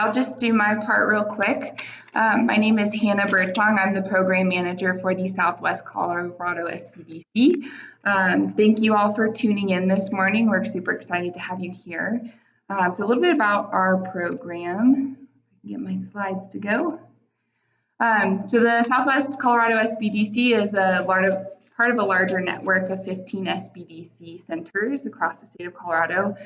I'll just do my part real quick. My name is Hannah Birdsong. I'm the program manager for the Southwest Colorado SBDC. Thank you all for tuning in this morning. We're super excited to have you here. So a little bit about our program. Get my slides to go. So the Southwest Colorado SBDC is part of a larger network of 15 SBDC centers across the state of Colorado.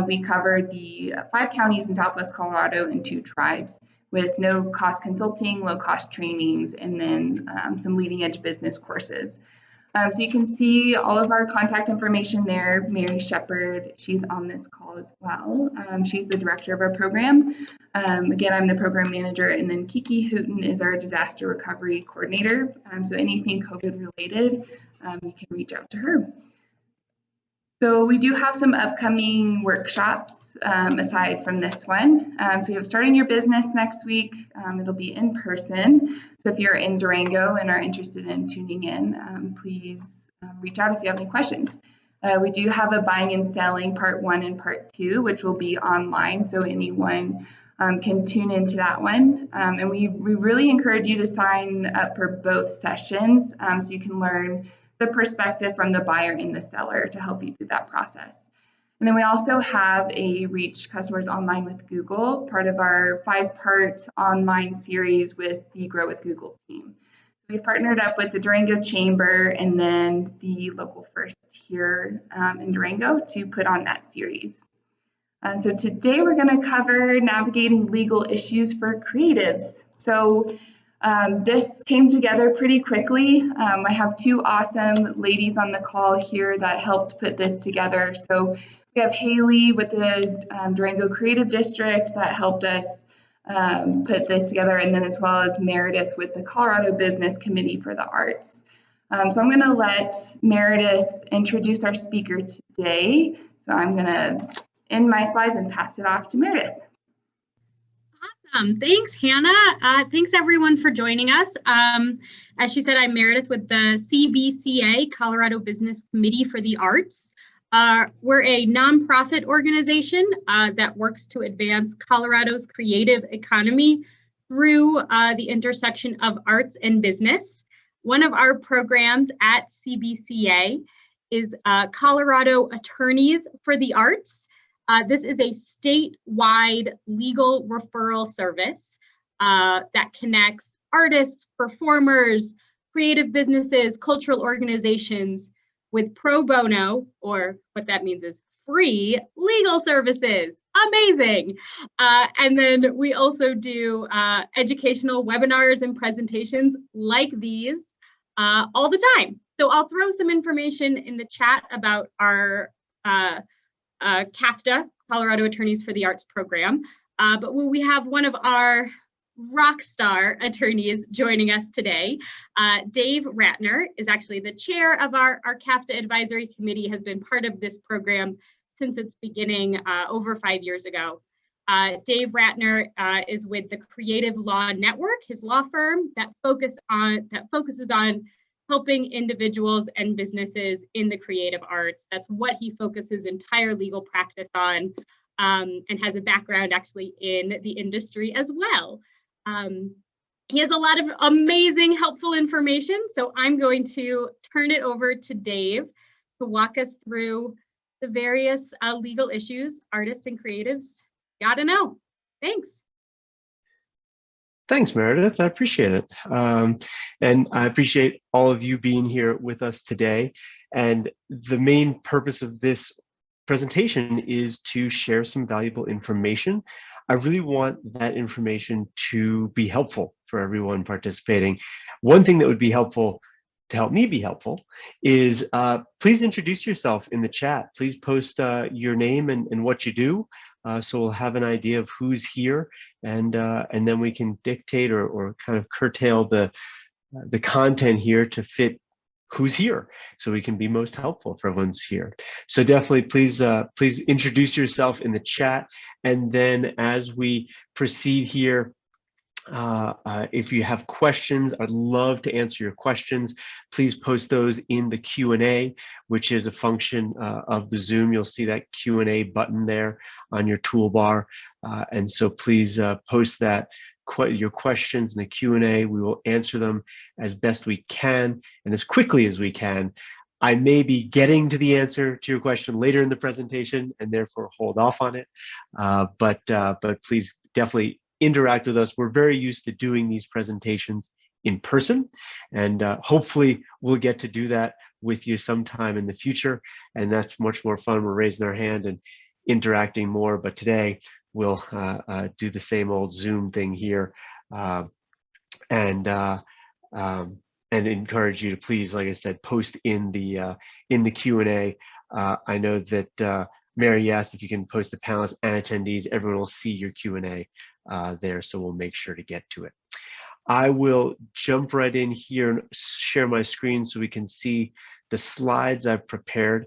We cover the 5 counties in Southwest Colorado and 2 tribes with no cost consulting, low cost trainings, and then some leading edge business courses. So you can see all of our contact information there. Mary Shepard, she's on this call as well. She's the director of our program. Again, I'm the program manager, and then Kiki Hooten is our disaster recovery coordinator. So anything COVID related, you can reach out to her. So we do have some upcoming workshops aside from this one. So we have Starting Your Business next week. It'll be in person. So if you're in Durango and are interested in tuning in, please reach out if you have any questions. We do have a Buying and Selling Part 1 and Part 2, which will be online, so anyone can tune into that one. And we really encourage you to sign up for both sessions so you can learn the perspective from the buyer and the seller to help you through that process. And then we also have a Reach Customers Online with Google, part of our 5-part online series with the Grow with Google team. We've partnered up with the Durango Chamber and then the Local First here in Durango to put on that series. So today we're going to cover navigating legal issues for creatives. So this came together pretty quickly. I have 2 awesome ladies on the call here that helped put this together. So we have Haley with the Durango Creative District that helped us put this together, and then as well as Meredith with the Colorado Business Committee for the Arts. So I'm going to let Meredith introduce our speaker today. So I'm going to end my slides and pass it off to Meredith. Awesome. Thanks, Hannah. Thanks, everyone, for joining us. As she said, I'm Meredith with the CBCA, Colorado Business Committee for the Arts. We're a nonprofit organization that works to advance Colorado's creative economy through the intersection of arts and business. One of our programs at CBCA is Colorado Attorneys for the Arts. This is a statewide legal referral service that connects artists, performers, creative businesses, cultural organizations with pro bono, or what that means is free legal services. Amazing. And then we also do educational webinars and presentations like these all the time. So I'll throw some information in the chat about our CAFTA, Colorado Attorneys for the Arts program. But we have one of our rock star attorneys joining us today. Dave Ratner is actually the chair of our CAFTA advisory committee, has been part of this program since its beginning over 5 years ago. Dave Ratner is with the Creative Law Network, his law firm that focuses on helping individuals and businesses in the creative arts. That's what he focuses entire legal practice on, and has a background actually in the industry as well. He has a lot of amazing, helpful information. So I'm going to turn it over to Dave to walk us through the various legal issues artists and creatives gotta know. Thanks. Thanks, Meredith. I appreciate it. And I appreciate all of you being here with us today. And the main purpose of this presentation is to share some valuable information. I really want that information to be helpful for everyone participating. One thing that would be helpful to help me be helpful is please introduce yourself in the chat. Please post your name and what you do. So we'll have an idea of who's here, and then we can dictate or kind of curtail the content here to fit who's here, so we can be most helpful for everyone's here. So definitely, please introduce yourself in the chat, and then as we proceed here, if you have questions, I'd love to answer your questions. Please post those in the Q&A, which is a function of the Zoom. You'll see that Q&A button there on your toolbar. And so please post your questions in the Q&A. We will answer them as best we can and as quickly as we can. I may be getting to the answer to your question later in the presentation and therefore hold off on it. But please definitely interact with us. We're very used to doing these presentations in person, and hopefully we'll get to do that with you sometime in the future. And that's much more fun. We're raising our hand and interacting more, but today we'll do the same old Zoom thing here, and encourage you to please, like I said, post in the Q&A. I know that Mary asked if you can post the panelists and attendees. Everyone will see your Q&A there, so we'll make sure to get to it. I will jump right in here and share my screen so we can see the slides I've prepared.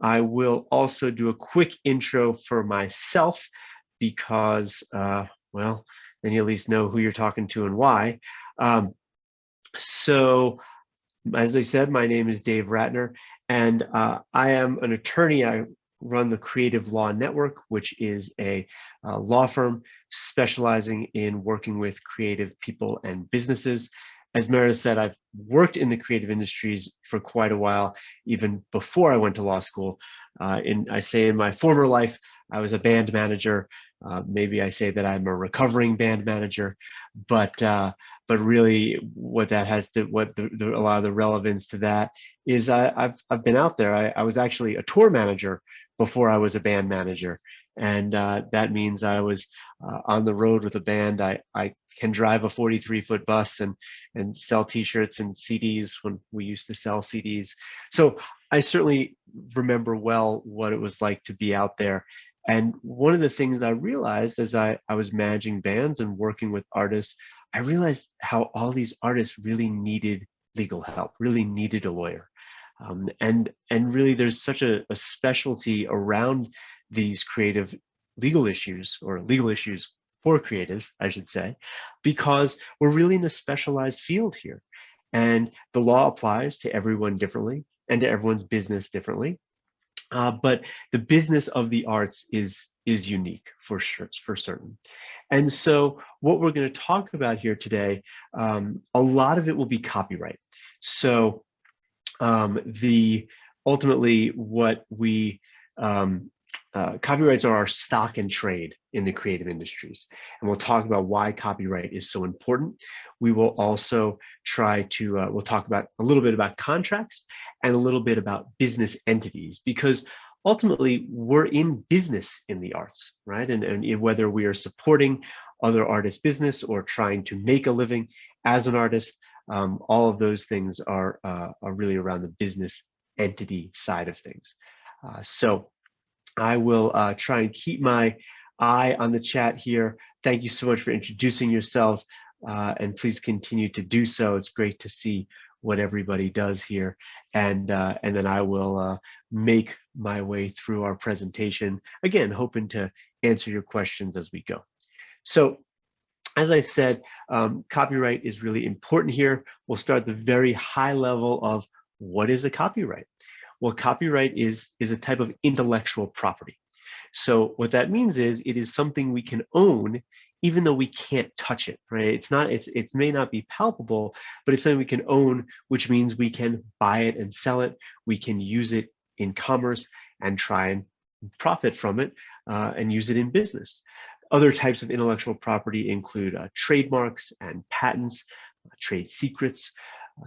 I will also do a quick intro for myself because, well, then you at least know who you're talking to and why. So, as I said, my name is Dave Ratner, and I am an attorney. I run the Creative Law Network, which is a law firm specializing in working with creative people and businesses. As Meredith said, I've worked in the creative industries for quite a while, even before I went to law school. I say in my former life, I was a band manager. Maybe I say that I'm a recovering band manager, but really what that has to, a lot of the relevance to that is I've been out there. I was actually a tour manager before I was a band manager. And that means I was on the road with a band. I can drive a 43-foot bus and sell t-shirts and CDs when we used to sell CDs. So I certainly remember well what it was like to be out there. And one of the things I realized as I was managing bands and working with artists, I realized how all these artists really needed legal help, really needed a lawyer. And really there's such a specialty around these creative legal issues, or legal issues for creatives, I should say, because we're really in a specialized field here. And the law applies to everyone differently and to everyone's business differently. But the business of the arts is unique for sure, for certain. And so what we're going to talk about here today, a lot of it will be copyright. So ultimately what we copyrights are our stock and trade in the creative industries, and we'll talk about why copyright is so important. We will also try to we'll talk about a little bit about contracts and a little bit about business entities, because ultimately we're in business in the arts, right? And whether we are supporting other artists' business or trying to make a living as an artist, all of those things are really around the business entity side of things. So I will try and keep my eye on the chat here. Thank you so much for introducing yourselves, and please continue to do so. It's great to see what everybody does here, and then I will make my way through our presentation, again, hoping to answer your questions as we go. So, as I said, copyright is really important here. We'll start at the very high level of what is a copyright? Well, copyright is a type of intellectual property. So what that means is it is something we can own even though we can't touch it, right? It may not be palpable, but it's something we can own, which means we can buy it and sell it. We can use it in commerce and try and profit from it and use it in business. Other types of intellectual property include trademarks and patents, trade secrets.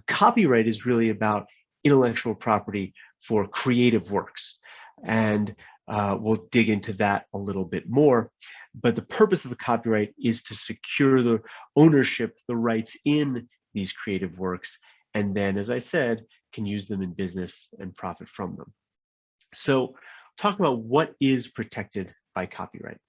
Copyright is really about intellectual property for creative works, and we'll dig into that a little bit more. But the purpose of the copyright is to secure the ownership, the rights in these creative works, and then, as I said, can use them in business and profit from them. So, talk about what is protected by copyright.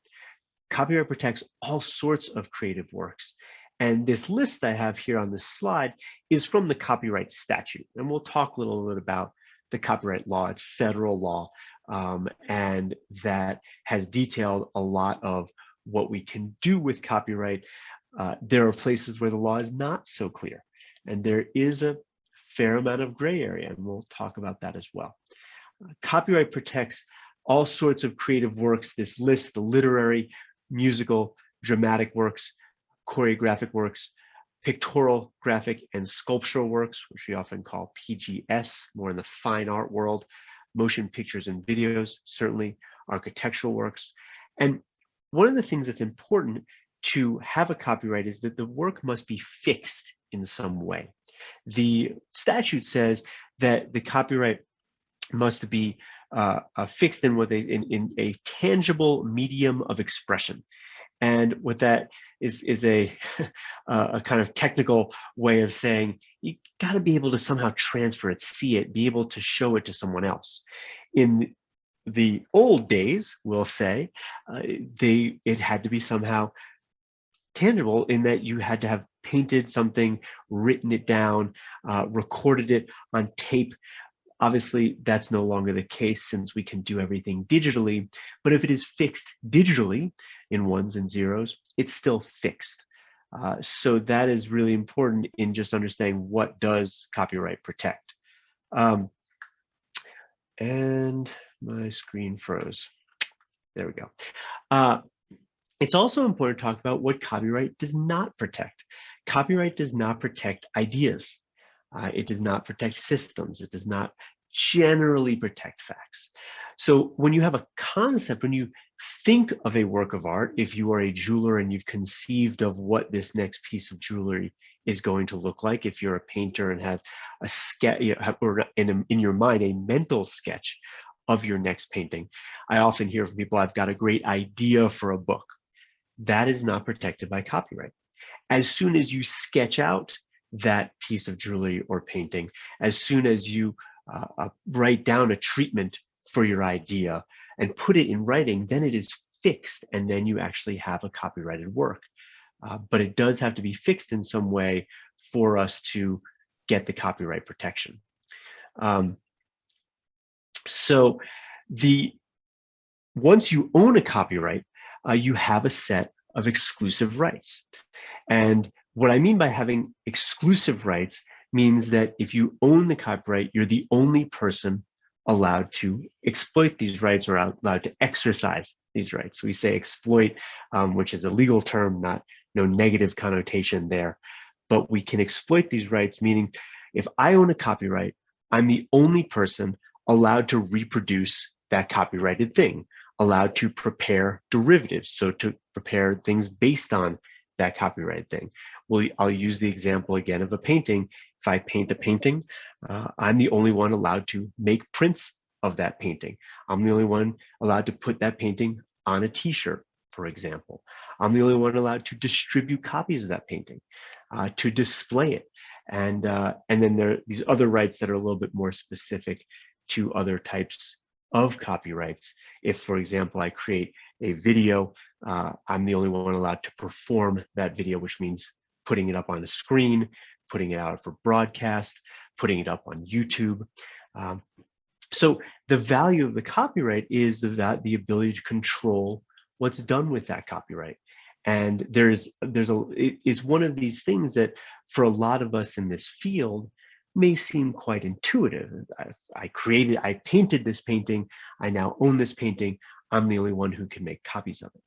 Copyright protects all sorts of creative works. And this list I have here on this slide is from the copyright statute. And we'll talk a little bit about the copyright law. It's federal law, and that has detailed a lot of what we can do with copyright. There are places where the law is not so clear, and there is a fair amount of gray area, and we'll talk about that as well. Copyright protects all sorts of creative works. This list, the literary, musical, dramatic works, choreographic works, pictorial, graphic, and sculptural works, which we often call PGS, more in the fine art world, motion pictures and videos, certainly architectural works. And one of the things that's important to have a copyright is that the work must be fixed in some way. The statute says that the copyright must be fixed in in a tangible medium of expression. And what that is a kind of technical way of saying you got to be able to somehow transfer it, see it, be able to show it to someone else. In the old days, we'll say, it had to be somehow tangible in that you had to have painted something, written it down, recorded it on tape. Obviously, that's no longer the case since we can do everything digitally. But if it is fixed digitally in ones and zeros, it's still fixed. So that is really important in just understanding what does copyright protect. And my screen froze. There we go. It's also important to talk about what copyright does not protect. Copyright does not protect ideas. It does not protect systems. It does not generally protect facts. So when you have a concept, when you think of a work of art, if you are a jeweler and you've conceived of what this next piece of jewelry is going to look like, if you're a painter and have a sketch, or in your mind, a mental sketch of your next painting, I often hear from people, I've got a great idea for a book. That is not protected by copyright. As soon as you sketch out that piece of jewelry or painting, as soon as you write down a treatment for your idea and put it in writing, then it is fixed, and then you actually have a copyrighted work. But it does have to be fixed in some way for us to get the copyright protection. So once you own a copyright, you have a set of exclusive rights. And what I mean by having exclusive rights means that if you own the copyright, you're the only person allowed to exploit these rights or allowed to exercise these rights. We say exploit, which is a legal term, no negative connotation there, but we can exploit these rights, meaning if I own a copyright, I'm the only person allowed to reproduce that copyrighted thing, allowed to prepare derivatives, so to prepare things based on that copyrighted thing. Well, I'll use the example again of a painting. If I paint a painting, I'm the only one allowed to make prints of that painting. I'm the only one allowed to put that painting on a t-shirt, for example. I'm the only one allowed to distribute copies of that painting, to display it. And then there are these other rights that are a little bit more specific to other types of copyrights. If, for example, I create a video, I'm the only one allowed to perform that video, which means putting it up on the screen, putting it out for broadcast, putting it up on YouTube. So the value of the copyright is the ability to control what's done with that copyright. And it's one of these things that for a lot of us in this field may seem quite intuitive. I painted this painting, I now own this painting, I'm the only one who can make copies of it.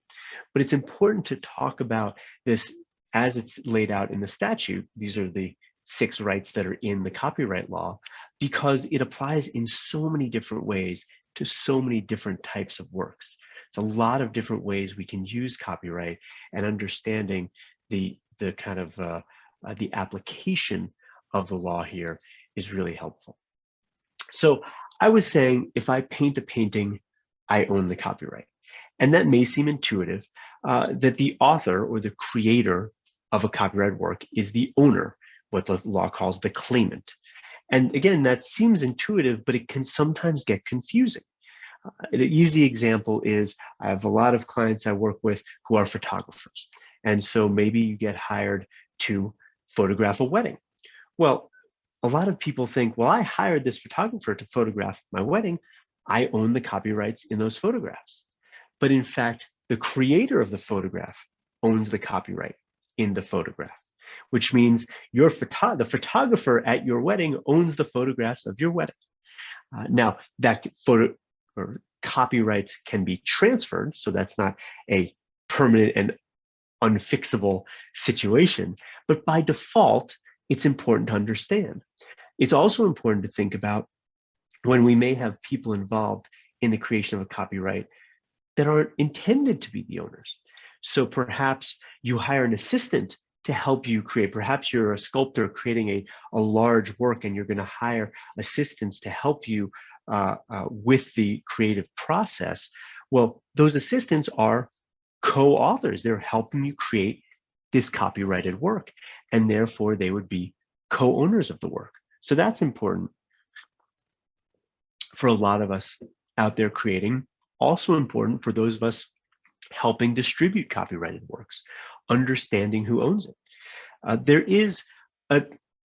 But it's important to talk about this as it's laid out in the statute. These are the 6 rights that are in the copyright law, because it applies in so many different ways to so many different types of works. It's a lot of different ways we can use copyright, and understanding the kind of the application of the law here is really helpful. So I was saying, if I paint a painting, I own the copyright. And that may seem intuitive, that the author or the creator of a copyright work is the owner, what the law calls the claimant. And again, that seems intuitive, but it can sometimes get confusing. An easy example is, I have a lot of clients I work with who are photographers. And so maybe you get hired to photograph a wedding. Well, a lot of people think, well, I hired this photographer to photograph my wedding, I own the copyrights in those photographs. But in fact, the creator of the photograph owns the copyright in the photograph, which means the photographer at your wedding owns the photographs of your wedding. Now, that photo or copyrights can be transferred, so that's not a permanent and unfixable situation. But by default, it's important to understand. It's also important to think about when we may have people involved in the creation of a copyright that aren't intended to be the owners. So perhaps you hire an assistant to help you create. Perhaps you're a sculptor creating a large work and you're going to hire assistants to help you with the creative process. Well, those assistants are co-authors. They're helping you create this copyrighted work, and therefore they would be co-owners of the work. So that's important for a lot of us out there creating. Also important for those of us helping distribute copyrighted works, understanding who owns it. There is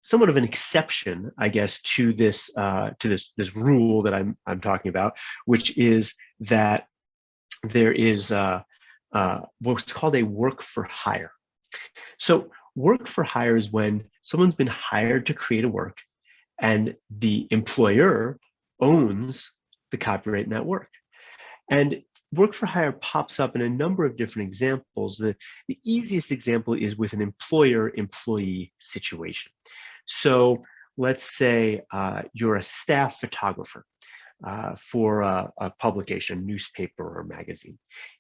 somewhat of an exception, I guess, to this rule that I'm talking about, which is that there is what's called a work for hire. So work for hire is when someone's been hired to create a work and the employer owns the copyright in that work. And work for hire pops up in a number of different examples. The easiest example is with an employer-employee situation. So let's say you're a staff photographer for a publication, newspaper or magazine.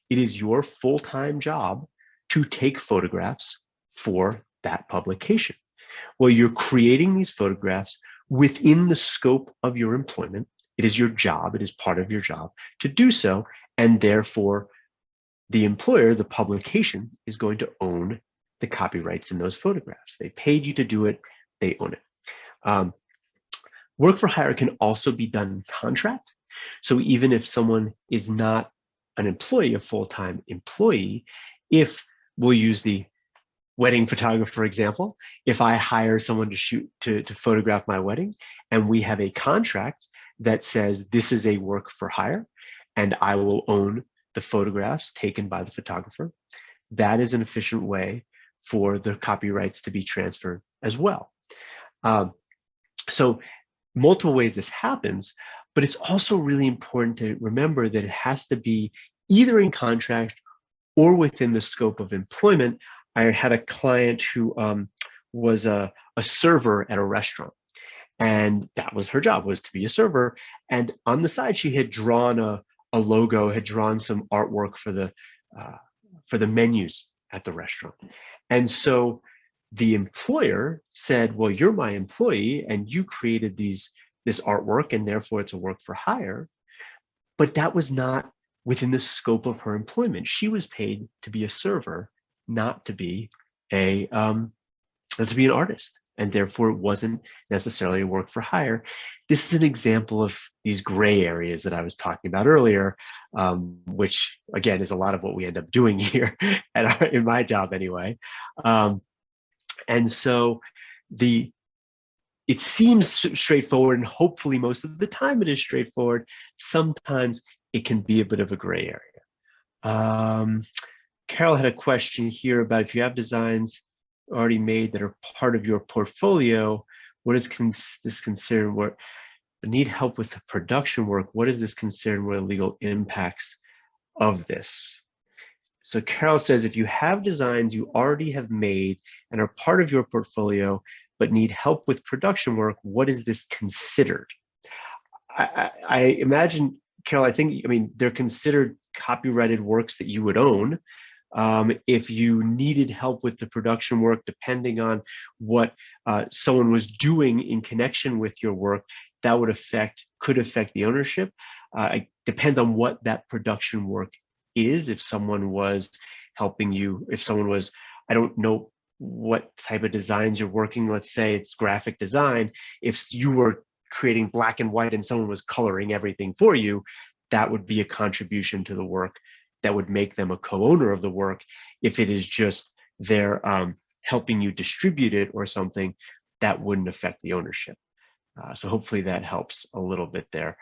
It is your full-time job to take photographs for that publication. Well, you're creating these photographs within the scope of your employment. It is your job, it is part of your job to do so, and therefore the employer, the publication, is going to own the copyrights in those photographs. They paid you to do it, they own it. Work for hire can also be done in contract. So even if someone is not an employee, a full-time employee, if we'll use the wedding photographer example, if I hire someone to shoot, to photograph my wedding, and we have a contract that says this is a work for hire, and I will own the photographs taken by the photographer, that is an efficient way for the copyrights to be transferred as well. So multiple ways this happens, but it's also really important to remember that it has to be either in contract or within the scope of employment. I had a client who was a server at a restaurant, and that was her job, was to be a server. And on the side, she had drawn a logo, had drawn some artwork for the menus at the restaurant. And so the employer said, well, you're my employee and you created this artwork, and therefore it's a work for hire. But that was not within the scope of her employment. She was paid to be a server, not to be an artist, and therefore it wasn't necessarily a work for hire. This is an example of these gray areas that I was talking about earlier, which again is a lot of what we end up doing here in my job anyway. And so it seems straightforward, and hopefully most of the time it is straightforward. Sometimes it can be a bit of a gray area. Carol had a question here about if you have designs already made that are part of your portfolio, what is this considered work? Need help with the production work? What is this considered? What are the legal impacts of this? So Carol says, if you have designs you already have made and are part of your portfolio, but need help with production work, what is this considered? I imagine, Carol, I mean, they're considered copyrighted works that you would own. If you needed help with the production work, depending on what someone was doing in connection with your work, that could affect the ownership. It depends on what that production work is. If someone was helping you, I don't know what type of designs you're working, let's say it's graphic design. If you were creating black and white and someone was coloring everything for you, that would be a contribution to the work that would make them a co-owner of the work. If it is just they're helping you distribute it or something, that wouldn't affect the ownership. So hopefully that helps a little bit there.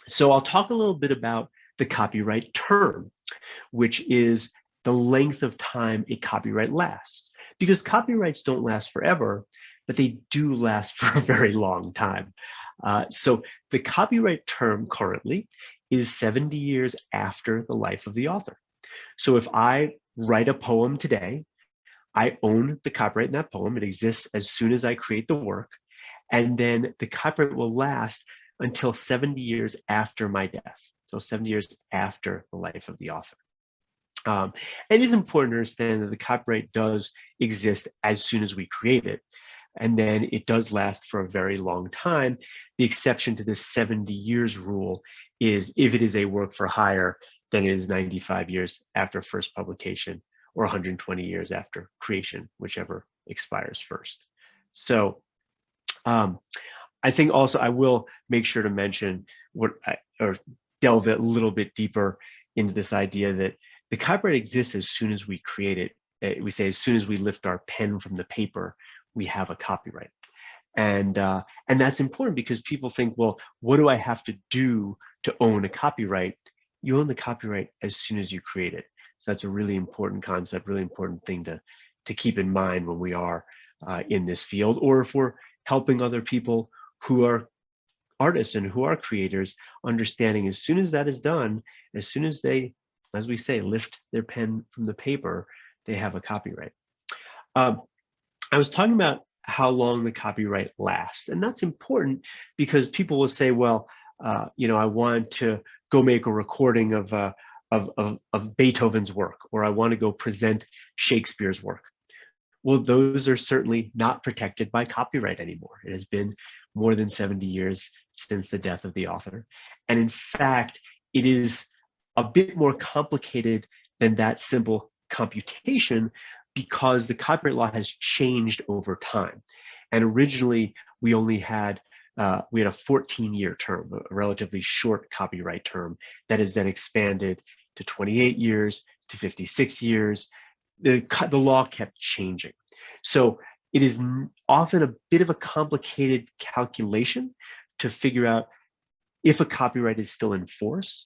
So I'll talk a little bit about the copyright term, which is the length of time a copyright lasts. Because copyrights don't last forever, but they do last for a very long time. So the copyright term currently is 70 years after the life of the author. So if I write a poem today, I own the copyright in that poem. It exists as soon as I create the work. And then the copyright will last until 70 years after my death, so 70 years after the life of the author. And it is important to understand that the copyright does exist as soon as we create it. And then it does last for a very long time. The exception to this 70 years rule is if it is a work for hire, then it is 95 years after first publication or 120 years after creation, whichever expires first. So I think also I will make sure to mention or delve a little bit deeper into this idea that the copyright exists as soon as we create it. We say as soon as we lift our pen from the paper, we have a copyright. And that's important because people think, well, what do I have to do to own a copyright? You own the copyright as soon as you create it. So that's a really important concept, really important thing to keep in mind when we are in this field, or if we're helping other people who are artists and who are creators, understanding as soon as that is done, as soon as they, as we say, lift their pen from the paper, they have a copyright. I was talking about how long the copyright lasts, and that's important because people will say, well, I want to go make a recording of Beethoven's work, or I want to go present Shakespeare's work. Well, those are certainly not protected by copyright anymore. It has been more than 70 years since the death of the author. And in fact, it is a bit more complicated than that simple computation because the copyright law has changed over time. And originally, we only had a 14-year term, a relatively short copyright term that has then expanded to 28 years, to 56 years. The law kept changing. So it is often a bit of a complicated calculation to figure out if a copyright is still in force.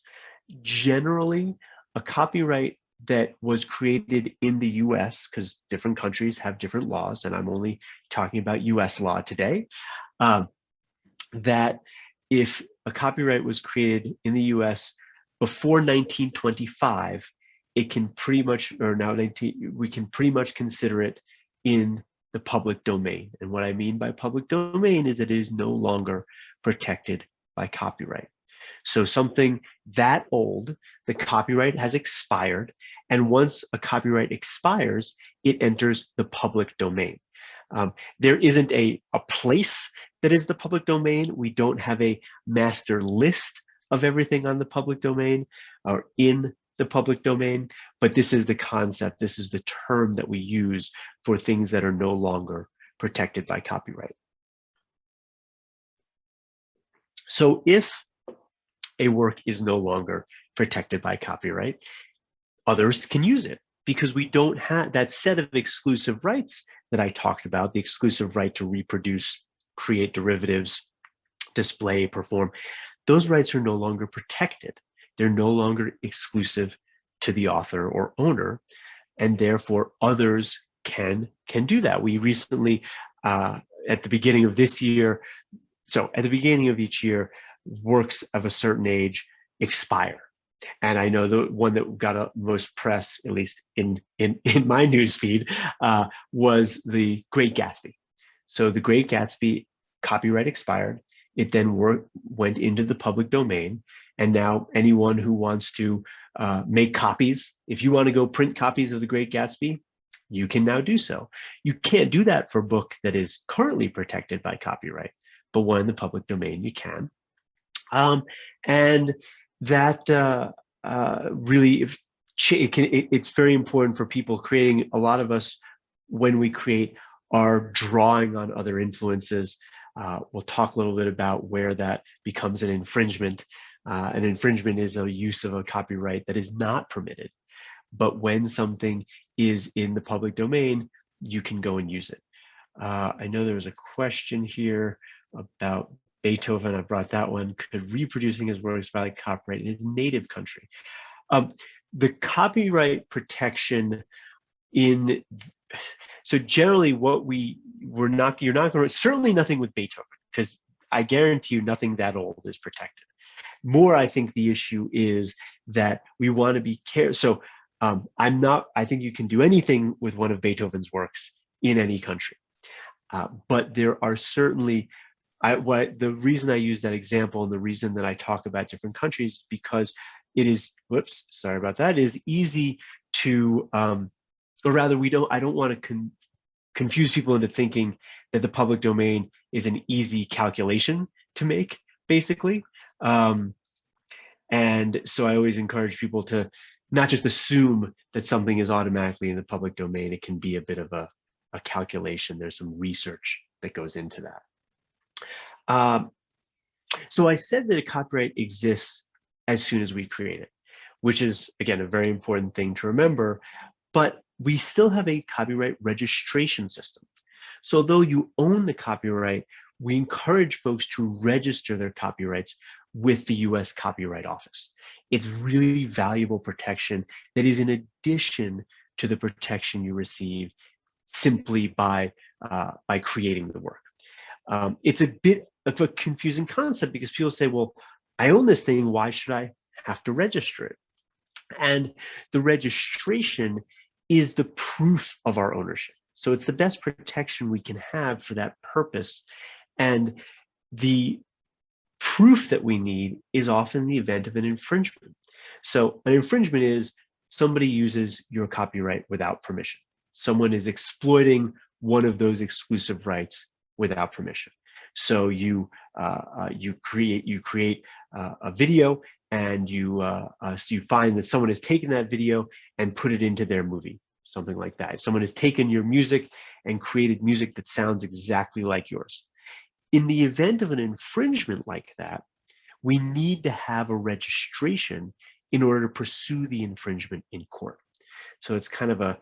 Generally, a copyright that was created in the US, because different countries have different laws, and I'm only talking about US law today, that if a copyright was created in the US before 1925, it can pretty much, we can pretty much consider it in the public domain. And what I mean by public domain is that it is no longer protected by copyright. So something that old, the copyright has expired. And once a copyright expires, it enters the public domain. There isn't a place that is the public domain. We don't have a master list of everything on the public domain or in the public domain, but this is the concept, this is the term that we use for things that are no longer protected by copyright. So if a work is no longer protected by copyright, others can use it because we don't have that set of exclusive rights that I talked about, the exclusive right to reproduce, create derivatives, display, perform. Those rights are no longer protected. They're no longer exclusive to the author or owner, and therefore others can do that. We recently, at the beginning of this year, so at the beginning of each year, works of a certain age expire. And I know the one that got most press, at least in my newsfeed, was The Great Gatsby. So The Great Gatsby copyright expired. It then went into the public domain. And now anyone who wants to make copies, if you want to go print copies of The Great Gatsby, you can now do so. You can't do that for a book that is currently protected by copyright, but one in the public domain, you can. And that really, it's very important for people creating. A lot of us, when we create, are drawing on other influences. We'll talk a little bit about where that becomes an infringement. An infringement is a use of a copyright that is not permitted. But when something is in the public domain, you can go and use it. I know there was a question here about Beethoven. I brought that one. Could reproducing his works violate copyright in his native country? The copyright protection so generally you're not going to, certainly nothing with Beethoven, because I guarantee you nothing that old is protected. More, I think the issue is that we want to be careful. So I think you can do anything with one of Beethoven's works in any country. But there are certainly, the reason I use that example and the reason that I talk about different countries is because it is, whoops, sorry about that, it is easy to, or rather I don't want to confuse people into thinking that the public domain is an easy calculation to make, basically. And so I always encourage people to not just assume that something is automatically in the public domain. It can be a bit of a calculation. There's some research that goes into that. So I said that a copyright exists as soon as we create it, which is, again, a very important thing to remember, but we still have a copyright registration system. So though you own the copyright, we encourage folks to register their copyrights with the US Copyright Office. It's really valuable protection that is in addition to the protection you receive simply by creating the work. It's a bit of a confusing concept because people say, well, I own this thing, why should I have to register it? And the registration is the proof of our ownership. So it's the best protection we can have for that purpose. And the proof that we need is often the event of an infringement. So an infringement is somebody uses your copyright without permission. Someone is exploiting one of those exclusive rights without permission. So you create a video, and so you find that someone has taken that video and put it into their movie, something like that. Someone has taken your music and created music that sounds exactly like yours. In the event of an infringement like that, we need to have a registration in order to pursue the infringement in court. So it's kind of a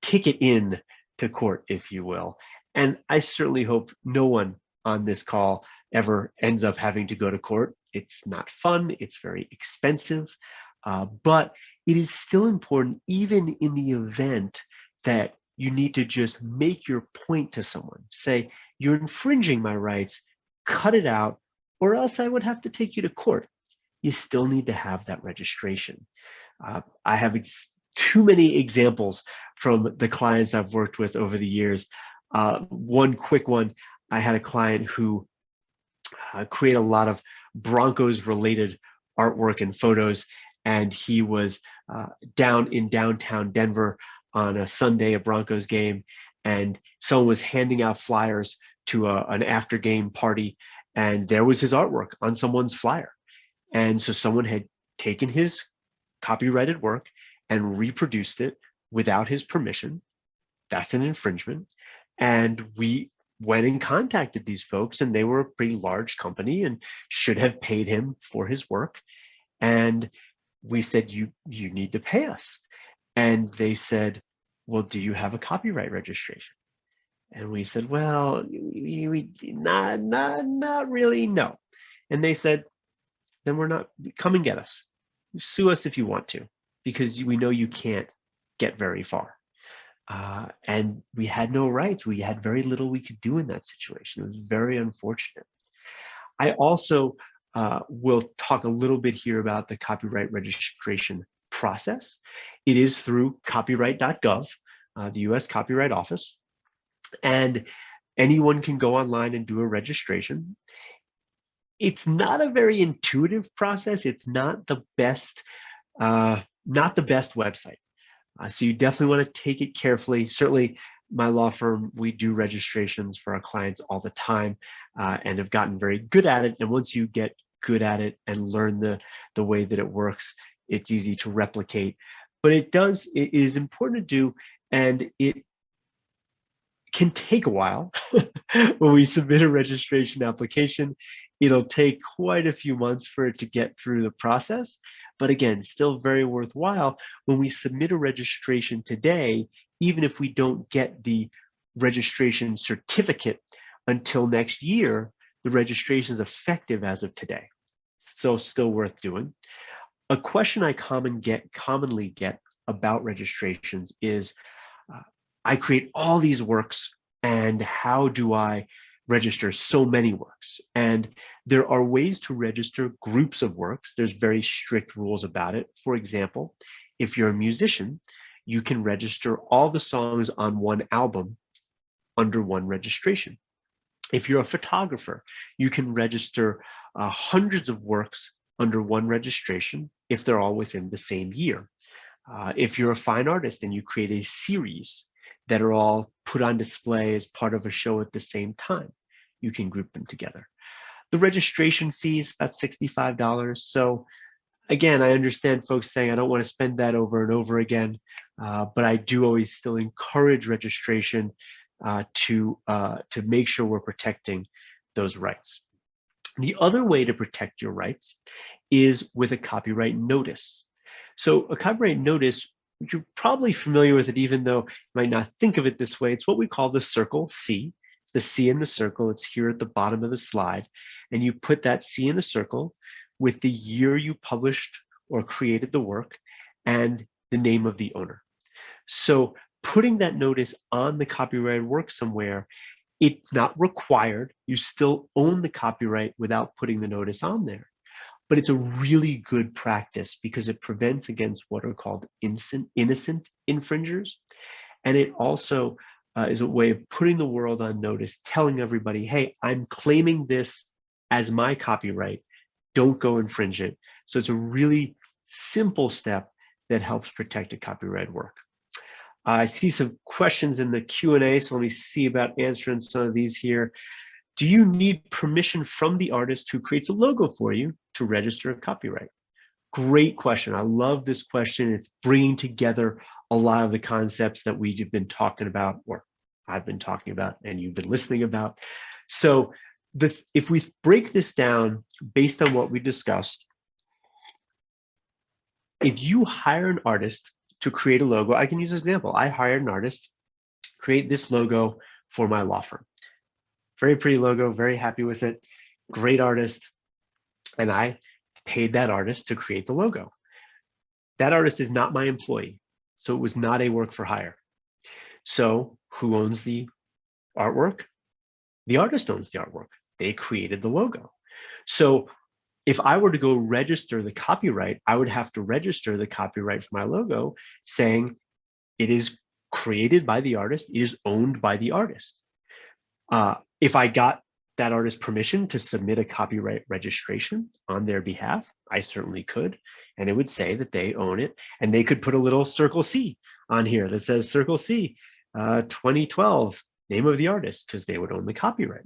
ticket in to court, if you will. And I certainly hope no one on this call ever ends up having to go to court. It's not fun, it's very expensive, but it is still important, even in the event that you need to just make your point to someone. Say, you're infringing my rights, cut it out, or else I would have to take you to court. You still need to have that registration. I have too many examples from the clients I've worked with over the years. One quick one, I had a client who created a lot of Broncos related artwork and photos, and he was down in downtown Denver on a Sunday, a Broncos game, and someone was handing out flyers to an after game party, and there was his artwork on someone's flyer. And so someone had taken his copyrighted work and reproduced it without his permission. That's an infringement. And we went and contacted these folks, and they were a pretty large company and should have paid him for his work. And we said, you need to pay us. And they said, well, do you have a copyright registration? And we said, well, we not really, no. And they said, then we're not, come and get us. Sue us if you want to, because we know you can't get very far. And we had no rights. We had very little we could do in that situation. It was very unfortunate. I also will talk a little bit here about the copyright registration process. It is through copyright.gov, the US Copyright Office, and anyone can go online and do a registration. It's not a very intuitive process. It's not the best website. So you definitely want to take it carefully. Certainly, my law firm, we do registrations for our clients all the time, and have gotten very good at it. And once you get good at it and learn the way that it works, it's easy to replicate. But it is important to do, and it can take a while. When we submit a registration application, it'll take quite a few months for it to get through the process. But again, still very worthwhile. When we submit a registration today, even if we don't get the registration certificate until next year, the registration is effective as of today. So still worth doing. A question I commonly get about registrations is, I create all these works, and how do I register so many works? And there are ways to register groups of works. There's very strict rules about it. For example, If you're a musician, you can register all the songs on one album under one registration. If you're a photographer, you can register hundreds of works under one registration if they're all within the same year. If you're a fine artist and you create a series that are all put on display as part of a show at the same time, you can group them together. The registration fee is about $65. So again, I understand folks saying, I don't want to spend that over and over again, but I do always still encourage registration to make sure we're protecting those rights. The other way to protect your rights is with a copyright notice. So a copyright notice, you're probably familiar with it, even though you might not think of it this way. It's what we call the circle C. It's the C in the circle. It's here at the bottom of the slide. And you put that C in the circle with the year you published or created the work and the name of the owner. So putting that notice on the copyrighted work somewhere, it's not required. You still own the copyright without putting the notice on there. But it's a really good practice because it prevents against what are called innocent infringers. And it also is a way of putting the world on notice, telling everybody, hey, I'm claiming this as my copyright. Don't go infringe it. So it's a really simple step that helps protect a copyrighted work. I see some questions in the Q&A, so let me see about answering some of these here. Do you need permission from the artist who creates a logo for you to register a copyright? Great question. I love this question. It's bringing together a lot of the concepts that we've been talking about, or I've been talking about, and you've been listening about. So if we break this down based on what we discussed, if you hire an artist to create a logo, I can use an example. I hired an artist, create this logo for my law firm. Very pretty logo, very happy with it, great artist. And I paid that artist to create the logo. That artist is not my employee, so it was not a work for hire. So who owns the artwork? The artist owns the artwork. They created the logo. So if I were to go register the copyright, I would have to register the copyright for my logo saying it is created by the artist, it is owned by the artist. If I got that artist's permission to submit a copyright registration on their behalf, I certainly could, and it would say that they own it, and they could put a little circle C on here that says circle C, 2012, name of the artist, because they would own the copyright.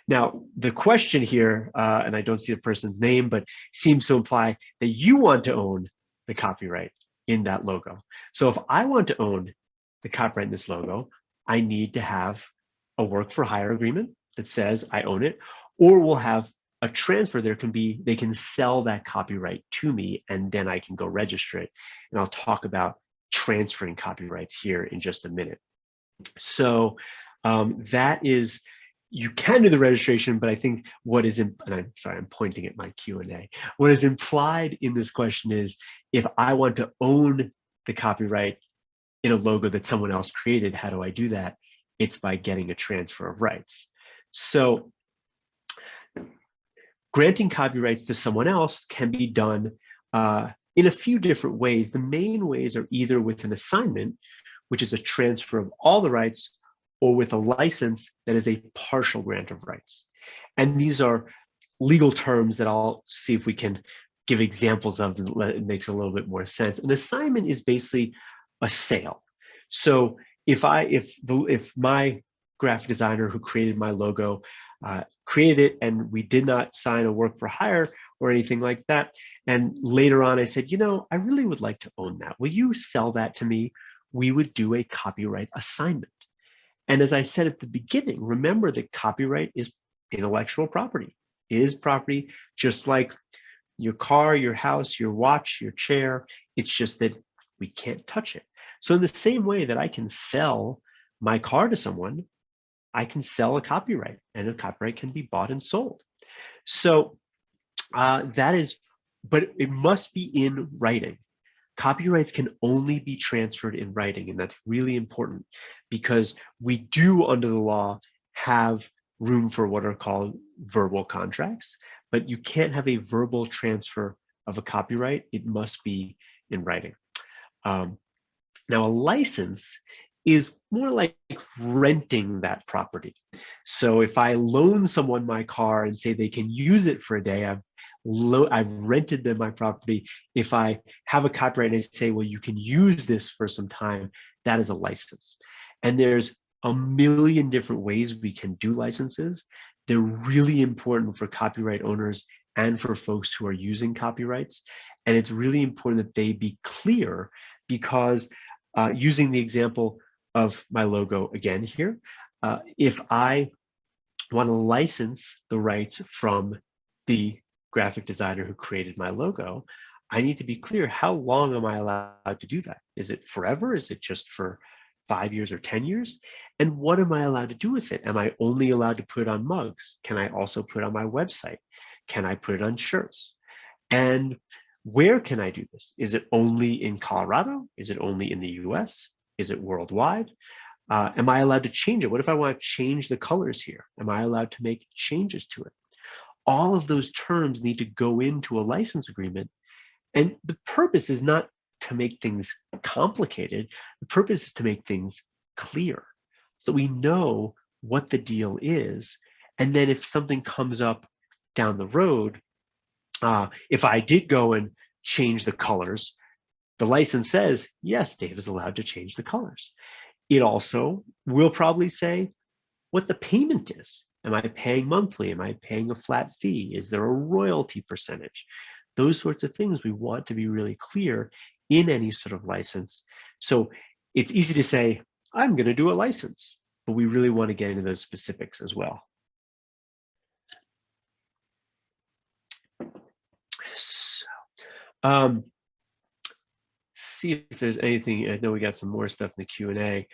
Now, the question here, and I don't see the person's name, but seems to imply that you want to own the copyright in that logo. So if I want to own the copyright in this logo, I need to have a work for hire agreement that says I own it, or we'll have a transfer. They can sell that copyright to me, and then I can go register it. And I'll talk about transferring copyrights here in just a minute. So that is, you can do the registration, but I think what is, and I'm sorry, I'm pointing at my Q&A. What is implied in this question is, if I want to own the copyright in a logo that someone else created, how do I do that? It's by getting a transfer of rights. So granting copyrights to someone else can be done in a few different ways. The main ways are either with an assignment, which is a transfer of all the rights, or with a license that is a partial grant of rights. And these are legal terms that I'll see if we can give examples of that it makes a little bit more sense. An assignment is basically a sale. So if my graphic designer who created my logo created it and we did not sign a work for hire or anything like that, and later on I said, you know, I really would like to own that. Will you sell that to me? We would do a copyright assignment. And as I said at the beginning, remember that copyright is intellectual property. It is property, just like your car, your house, your watch, your chair. It's just that we can't touch it. So in the same way that I can sell my car to someone, I can sell a copyright, and a copyright can be bought and sold. So that is, but it must be in writing. Copyrights can only be transferred in writing, and that's really important because we do, under the law, have room for what are called verbal contracts, but you can't have a verbal transfer of a copyright. It must be in writing. Now, a license is more like renting that property. So if I loan someone my car and say they can use it for a day, I've rented them my property. If I have a copyright and I say, well, you can use this for some time, that is a license. And there's a million different ways we can do licenses. They're really important for copyright owners and for folks who are using copyrights. And it's really important that they be clear, because using the example of my logo again here, if I want to license the rights from the graphic designer who created my logo, I need to be clear, how long am I allowed to do that? Is it forever? Is it just for 5 years or 10 years? And what am I allowed to do with it? Am I only allowed to put it on mugs? Can I also put it on my website? Can I put it on shirts? And where can I do this? Is it only in Colorado? Is it only in the US? Is it worldwide? Am I allowed to change it? What if I want to change the colors here? Am I allowed to make changes to it? All of those terms need to go into a license agreement. And the purpose is not to make things complicated. The purpose is to make things clear, so we know what the deal is. And then if something comes up down the road, if I did go and change the colors, the license says, yes, Dave is allowed to change the colors. It also will probably say what the payment is. Am I paying monthly? Am I paying a flat fee? Is there a royalty percentage? Those sorts of things we want to be really clear in any sort of license. So it's easy to say, I'm going to do a license, but we really want to get into those specifics as well. So, see if there's anything. I know we got some more stuff in the Q&A.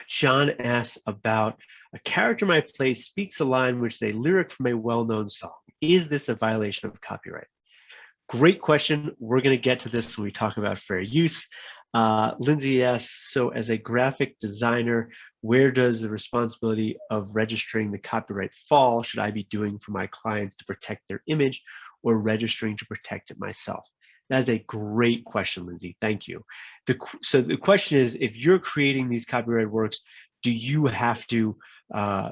John asks about a character in my play speaks a line which is a lyric from a well-known song. Is this a violation of copyright? Great question. We're going to get to this when we talk about fair use. Lindsay asks, so as a graphic designer, where does the responsibility of registering the copyright fall? Should I be doing for my clients to protect their image, or registering to protect it myself? That is a great question, Lindsay. Thank you. So the question is, if you're creating these copyrighted works, do you have to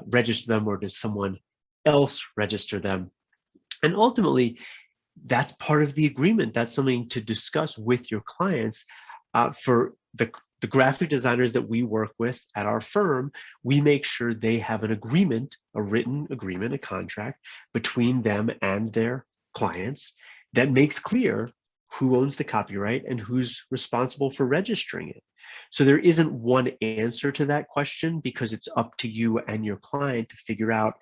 register them, or does someone else register them? And ultimately, that's part of the agreement. That's something to discuss with your clients. For the graphic designers that we work with at our firm, we make sure they have an agreement, a written agreement, a contract between them and their clients that makes clear who owns the copyright and who's responsible for registering it. So there isn't one answer to that question, because it's up to you and your client to figure out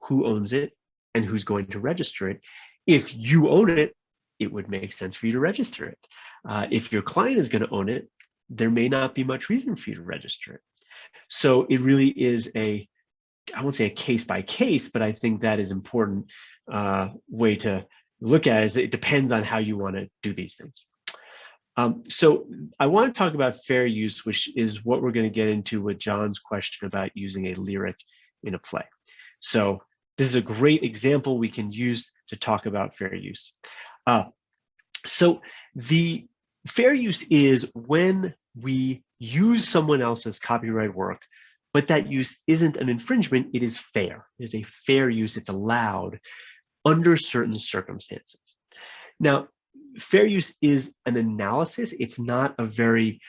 who owns it and who's going to register it. If you own it, it would make sense for you to register it. If your client is going to own it, there may not be much reason for you to register it. So it really is I won't say a case by case, but I think that is important way to look at it. Is it depends on how you want to do these things. So I want to talk about fair use, which is what we're going to get into with John's question about using a lyric in a play. So this is a great example we can use to talk about fair use. So the fair use is when we use someone else's copyright work, but that use isn't an infringement, it is fair. It is a fair use, it's allowed under certain circumstances. Now, fair use is an analysis. It's not a very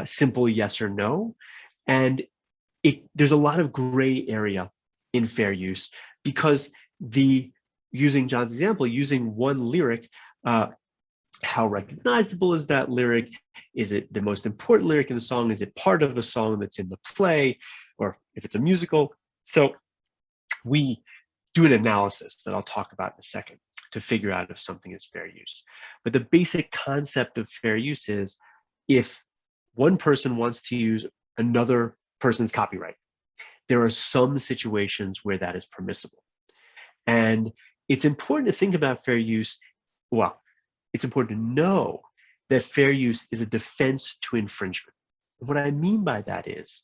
simple yes or no. And there's a lot of gray area in fair use, because using John's example, using one lyric, how recognizable is that lyric? Is it the most important lyric in the song? Is it part of a song that's in the play? Or if it's a musical? So we do an analysis that I'll talk about in a second to figure out if something is fair use. But the basic concept of fair use is, if one person wants to use another person's copyright, there are some situations where that is permissible. And it's important to think about fair use. Well, it's important to know that fair use is a defense to infringement. What I mean by that is,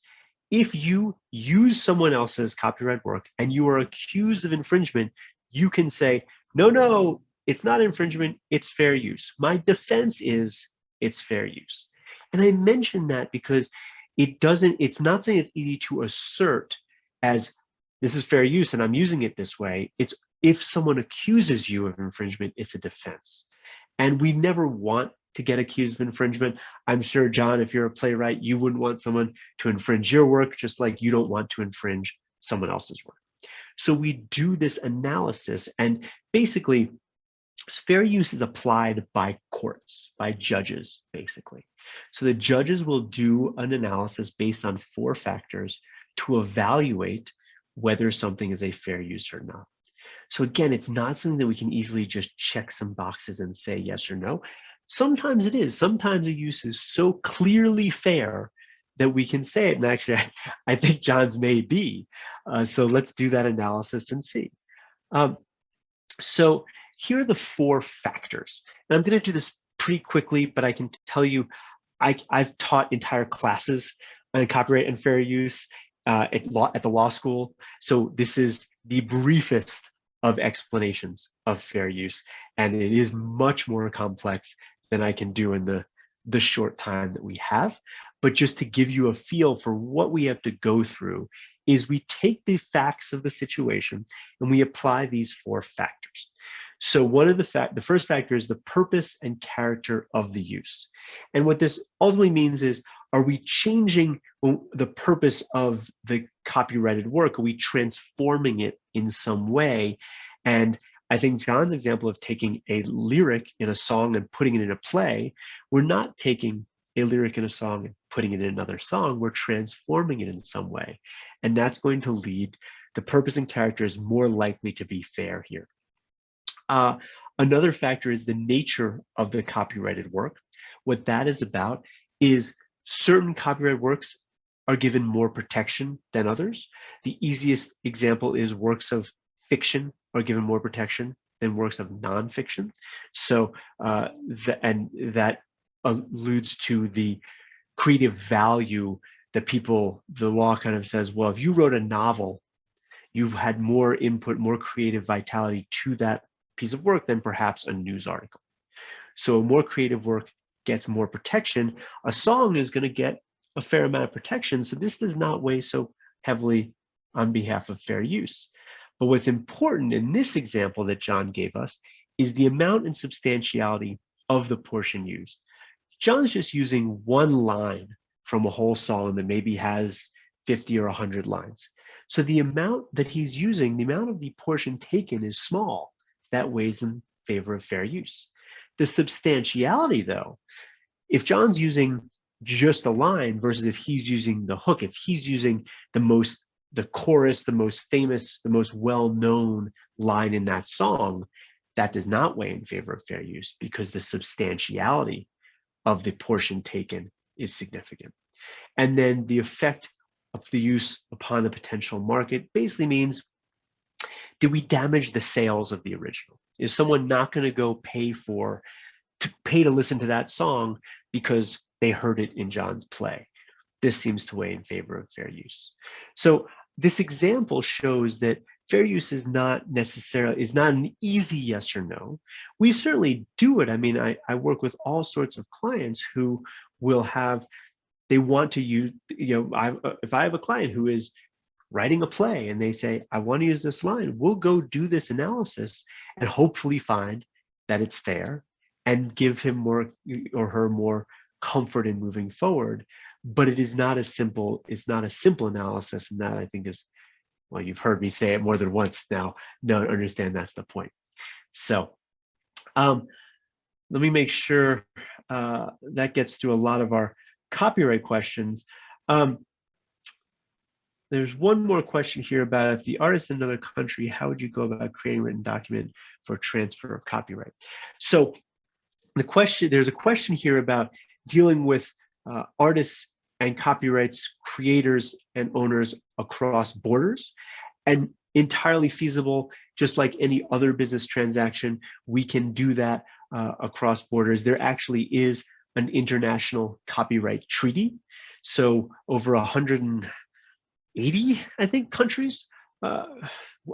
if you use someone else's copyright work and you are accused of infringement, you can say, no, it's not infringement, it's fair use. My defense is it's fair use. And I mention that because it's not something that's easy to assert as this is fair use and I'm using it this way. It's if someone accuses you of infringement, it's a defense. And we never want to get accused of infringement. I'm sure, John, if you're a playwright, you wouldn't want someone to infringe your work, just like you don't want to infringe someone else's work. So we do this analysis, and basically, fair use is applied by courts, by judges, basically. So the judges will do an analysis based on 4 factors to evaluate whether something is a fair use or not. So again, it's not something that we can easily just check some boxes and say yes or no. Sometimes it is. Sometimes a use is so clearly fair that we can say it. And actually, I think John's may be. So let's do that analysis and see. So here are the 4 factors. And I'm going to do this pretty quickly, but I can tell you, I've taught entire classes on copyright and fair use at the law school. So this is the briefest of explanations of fair use. And it is much more complex than I can do in the short time that we have. But just to give you a feel for what we have to go through is we take the facts of the situation and we apply these 4 factors. So one of the first factor is the purpose and character of the use. And what this ultimately means is, are we changing the purpose of the copyrighted work? Are we transforming it in some way? And I think John's example of taking a lyric in a song and putting it in a play, we're not taking a lyric in a song and putting it in another song, we're transforming it in some way. And that's going to lead, the purpose and character is more likely to be fair here. Another factor is the nature of the copyrighted work. What that is about is certain copyrighted works are given more protection than others. The easiest example is works of fiction are given more protection than works of nonfiction. So, that alludes to the creative value that the law kind of says, well, if you wrote a novel, you've had more input, more creative vitality to that piece of work than perhaps a news article. So a more creative work gets more protection. A song is going to get a fair amount of protection. So this does not weigh so heavily on behalf of fair use. But what's important in this example that John gave us is the amount and substantiality of the portion used. John's just using one line from a whole song that maybe has 50 or 100 lines. So the amount that he's using, the amount of the portion taken is small. That weighs in favor of fair use. The substantiality, though, if John's using just a line versus if he's using the hook, if he's using the chorus, the most famous, the most well-known line in that song, that does not weigh in favor of fair use because the substantiality of the portion taken is significant. And then the effect of the use upon the potential market basically means, did we damage the sales of the original? Is someone not going to go pay to listen to that song because they heard it in John's play? This seems to weigh in favor of fair use. So this example shows that fair use is not an easy yes or no. We certainly do it. I mean, I work with all sorts of clients who will they want to use, if I have a client who is writing a play and they say, I want to use this line, we'll go do this analysis and hopefully find that it's fair and give him or her more comfort in moving forward. But it's not a simple analysis. And that, I think, is, well, you've heard me say it more than once now. No, understand that's the point. So let me make sure that gets through a lot of our copyright questions. There's one more question here about, if the artist in another country, how would you go about creating a written document for transfer of copyright? So there's a question here about dealing with artists and copyrights, creators and owners across borders, and entirely feasible. Just like any other business transaction, we can do that across borders. There actually is an international copyright treaty. So over 180, I think, countries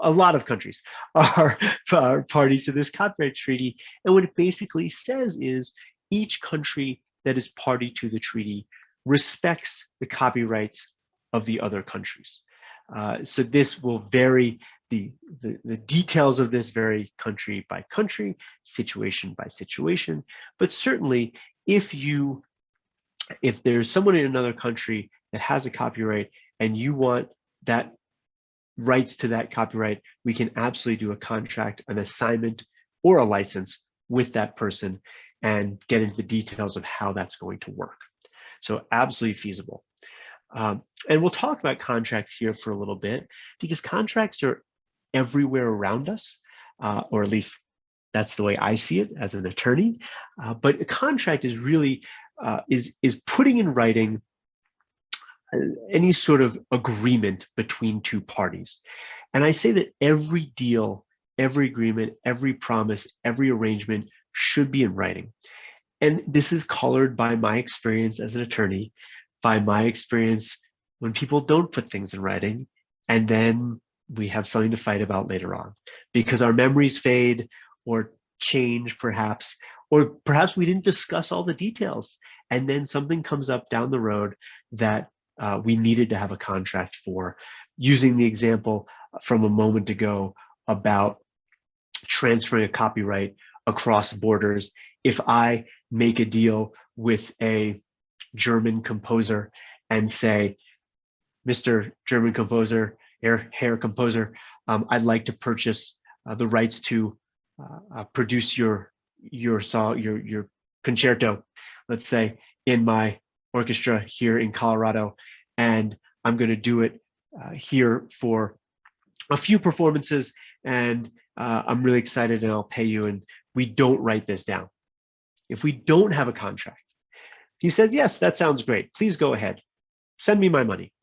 a lot of countries are parties to this copyright treaty. And what it basically says is each country that is party to the treaty respects the copyrights of the other countries. So this will vary, the details of this vary country by country, situation by situation, but certainly if there's someone in another country that has a copyright and you want that rights to that copyright, we can absolutely do a contract, an assignment, or a license with that person and get into the details of how that's going to work. So absolutely feasible. And we'll talk about contracts here for a little bit because contracts are everywhere around us, or at least that's the way I see it as an attorney. But a contract is really is putting in writing any sort of agreement between two parties. And I say that every deal, every agreement, every promise, every arrangement should be in writing. And this is colored by my experience as an attorney, by my experience when people don't put things in writing, and then we have something to fight about later on because our memories fade or change perhaps, or perhaps we didn't discuss all the details. And then something comes up down the road that we needed to have a contract for. Using the example from a moment ago about transferring a copyright across borders. If I make a deal with a German composer and say, Mr. German composer, Herr composer, I'd like to purchase the rights to produce your concerto, let's say, in my orchestra here in Colorado, and I'm going to do it here for a few performances, and I'm really excited, and I'll pay you. And we don't write this down. If we don't have a contract, he says, yes, that sounds great. Please go ahead. Send me my money.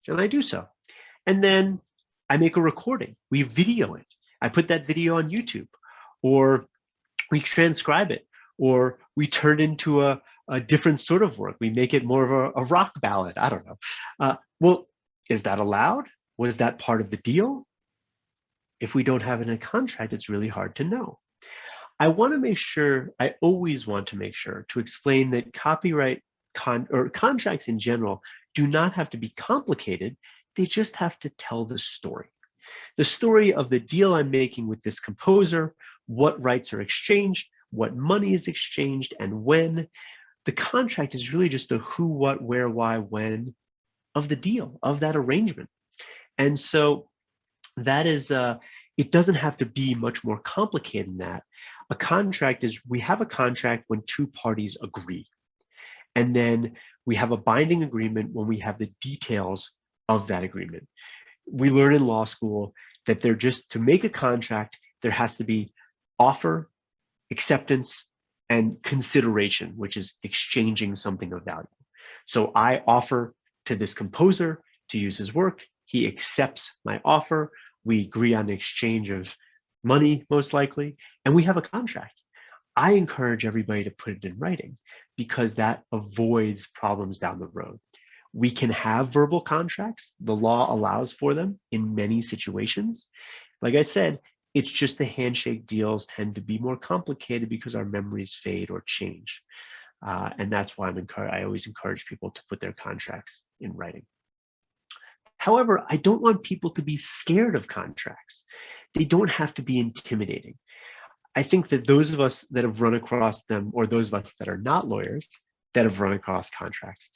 And I do so. And then I make a recording. We video it. I put that video on YouTube, or we transcribe it, or we turn into a different sort of work. We make it more of a rock ballad. I don't know. Well, is that allowed? Was that part of the deal? If we don't have it in a contract, it's really hard to know. I want to make sure, I always want to make sure to explain that copyright or contracts in general do not have to be complicated. They just have to tell the story of the deal I'm making with this composer, what rights are exchanged, what money is exchanged, and when. The contract is really just a who, what, where, why, when of the deal, of that arrangement. And so that is, it doesn't have to be much more complicated than that. A contract is, we have a contract when two parties agree. And then we have a binding agreement when we have the details of that agreement. We learn in law school that to make a contract, there has to be offer, acceptance, and consideration, which is exchanging something of value. So I offer to this composer to use his work. He accepts my offer. We agree on the exchange of money, most likely, and we have a contract. I encourage everybody to put it in writing because that avoids problems down the road. We can have verbal contracts. The law allows for them in many situations. Like I said, it's just the handshake deals tend to be more complicated because our memories fade or change. And that's why I always encourage people to put their contracts in writing. However, I don't want people to be scared of contracts. They don't have to be intimidating. I think that those of us that have run across them, or those of us that are not lawyers that have run across contracts,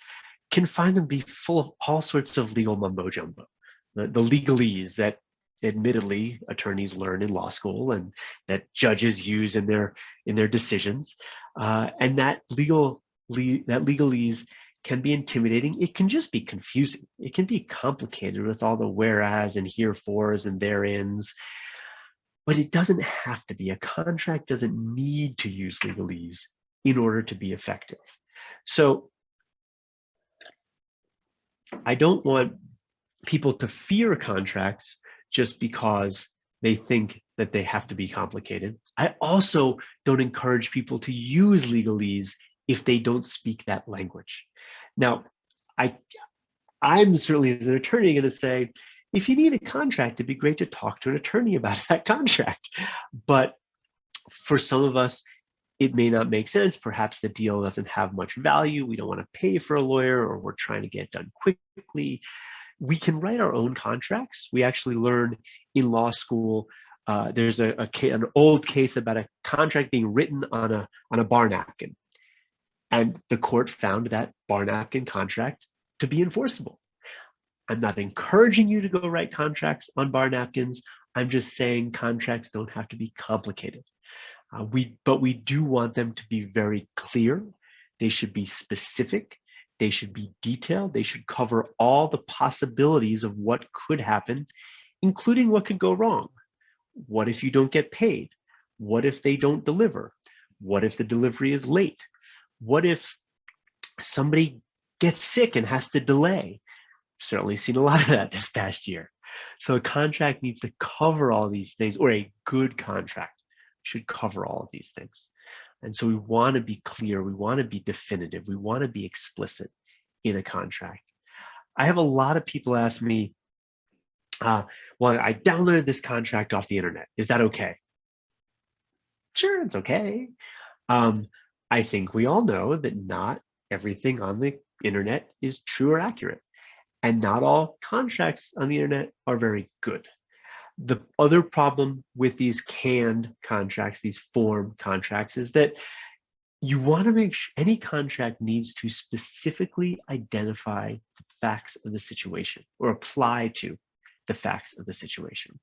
can find them be full of all sorts of legal mumbo jumbo, the legalese that admittedly attorneys learn in law school and that judges use in their decisions, and that legalese can be intimidating. It can just be confusing. It can be complicated with all the whereas and herefores and thereins, but it doesn't have to be. A contract doesn't need to use legalese in order to be effective. So I don't want people to fear contracts just because they think that they have to be complicated. I also don't encourage people to use legalese if they don't speak that language. Now, I'm certainly as an attorney going to say, If you need a contract, it'd be great to talk to an attorney about that contract. But for some of us, it may not make sense. Perhaps the deal doesn't have much value. We don't want to pay for a lawyer, or we're trying to get it done quickly. We can write our own contracts. We actually learn in law school. There's an old case about a contract being written on a bar napkin, and the court found that bar napkin contract to be enforceable. I'm not encouraging you to go write contracts on bar napkins. I'm just saying contracts don't have to be complicated. But we do want them to be very clear. They should be specific. They should be detailed. They should cover all the possibilities of what could happen, including what could go wrong. What if you don't get paid? What if they don't deliver? What if the delivery is late? What if somebody gets sick and has to delay? Certainly seen a lot of that this past year. So a contract needs to cover all these things, or a good contract should cover all of these things. And so we want to be clear, we want to be definitive, we want to be explicit in a contract. I have a lot of people ask me, well, I downloaded this contract off the internet. Is that okay? Sure, it's okay. I think we all know that not everything on the internet is true or accurate, and not all contracts on the internet are very good. The other problem with these canned contracts, these form contracts, is that you want to make sure any contract needs to specifically identify the facts of the situation, or apply to the facts of the situation.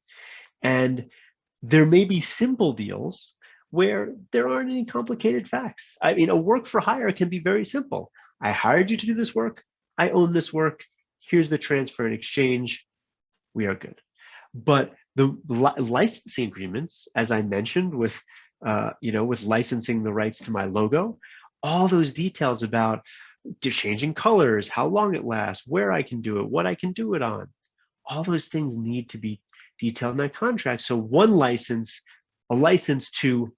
And there may be simple deals where there aren't any complicated facts. I mean, a work for hire can be very simple. I hired you to do this work. I own this work. Here's the transfer and exchange. We are good. But the licensing agreements, as I mentioned, with with licensing the rights to my logo, all those details about changing colors, how long it lasts, where I can do it, what I can do it on, all those things need to be detailed in that contract. So one license, a license to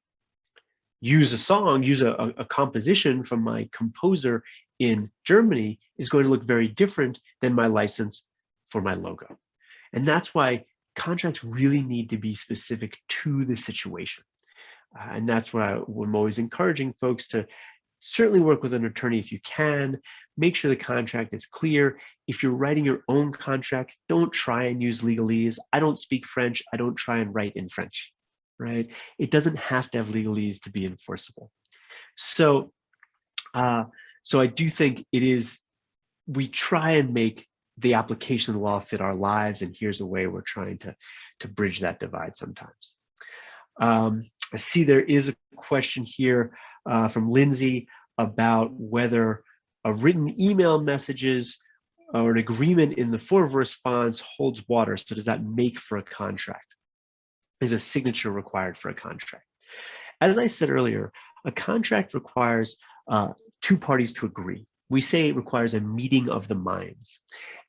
use a song, use a composition from my composer in Germany, is going to look very different than my license for my logo. And that's why contracts really need to be specific to the situation. And that's what I'm always encouraging folks to certainly work with an attorney if you can. Make sure the contract is clear. If you're writing your own contract, don't try and use legalese. I don't speak French. I don't try and write in French, right? It doesn't have to have legalese to be enforceable. So, so I do think it is, we try and make the application of the law fit our lives, and here's a way we're trying to bridge that divide sometimes. I see there is a question here from Lindsay about whether a written email messages or an agreement in the form of a response holds water. So does that make for a contract? Is a signature required for a contract? As I said earlier, a contract requires two parties to agree. We say it requires a meeting of the minds,